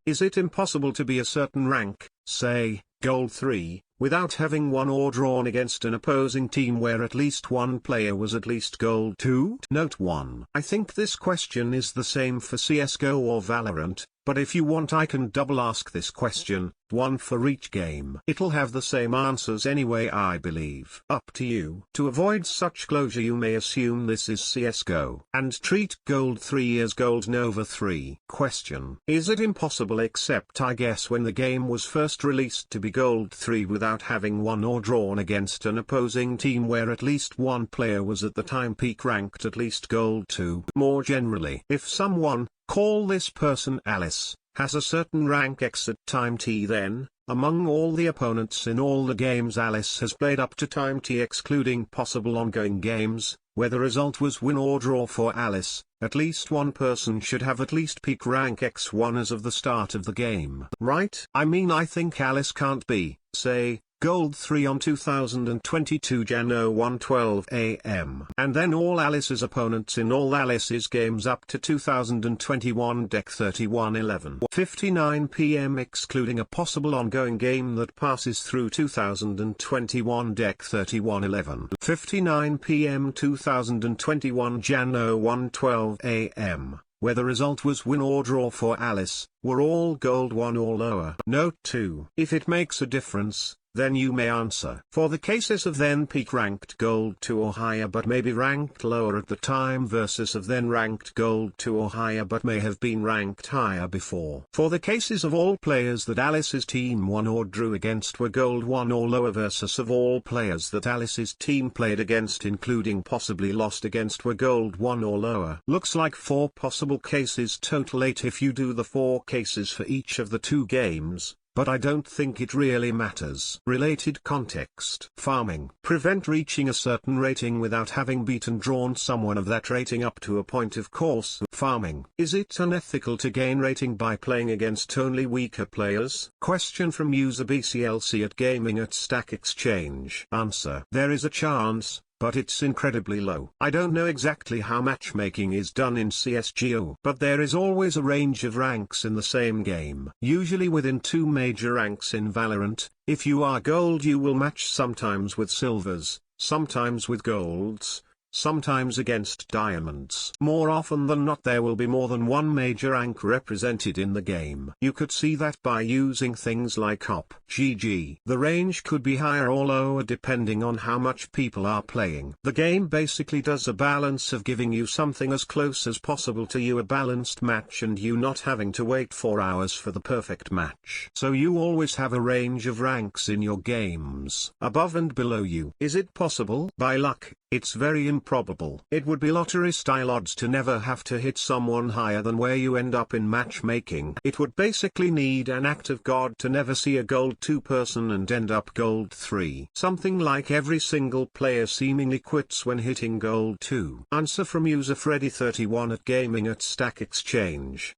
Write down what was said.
Is it impossible to be a certain rank, say, Gold 3, without having won or drawn against an opposing team where at least one player was at least Gold 2? Note 1. I think this question is the same for CSGO or Valorant, but if you want I can double ask this question, one for each game. It'll have the same answers anyway I believe. Up to you. To avoid such closure you may assume this is CSGO, and treat Gold 3 as Gold Nova 3. Question. Is it impossible except I guess when the game was first released to be Gold 3 without having won or drawn against an opposing team where at least one player was at the time peak ranked at least Gold 2? More generally, if someone, call this person Alice, has a certain rank X at time T, then, among all the opponents in all the games Alice has played up to time T excluding possible ongoing games, where the result was win or draw for Alice, at least one person should have at least peak rank X1 as of the start of the game. Right? I mean I think Alice can't be, say, Gold 3 on 2022 Jan 0112 AM. And then all Alice's opponents in all Alice's games up to 2021 Dec 31/11. 59 PM excluding a possible ongoing game that passes through 2021 Dec 31/11. 59 PM 2021 Jan 0112 AM. Where the result was win or draw for Alice, were all Gold 1 or lower. Note 2. If it makes a difference, then you may answer. For the cases of then peak ranked Gold 2 or higher but may be ranked lower at the time versus of then ranked Gold 2 or higher but may have been ranked higher before. For the cases of all players that Alice's team won or drew against were Gold 1 or lower versus of all players that Alice's team played against including possibly lost against were Gold 1 or lower. Looks like 4 possible cases total 8 if you do the 4 cases for each of the 2 games. But I don't think it really matters. Related context. Farming. Prevent reaching a certain rating without having beaten drawn someone of that rating up to a point of course. Farming. Is it unethical to gain rating by playing against only weaker players? Question from user BCLC at Gaming at Stack Exchange. Answer. There is a chance, but it's incredibly low. I don't know exactly how matchmaking is done in CSGO, but there is always a range of ranks in the same game. Usually within 2 major ranks in Valorant. If you are Gold you will match sometimes with Silvers, sometimes with Golds, sometimes against Diamonds. More often than not there will be more than one major rank represented in the game. You could see that by using things like OP, GG. The range could be higher or lower depending on how much people are playing. The game basically does a balance of giving you something as close as possible to you, a balanced match, and you not having to wait 4 hours for the perfect match. So you always have a range of ranks in your games, above and below you. Is it possible? By luck, it's very improbable. It would be lottery-style odds to never have to hit someone higher than where you end up in matchmaking. It would basically need an act of God to never see a Gold 2 person and end up Gold 3. Something like every single player seemingly quits when hitting Gold 2. Answer from user Freddy31 at Gaming at Stack Exchange.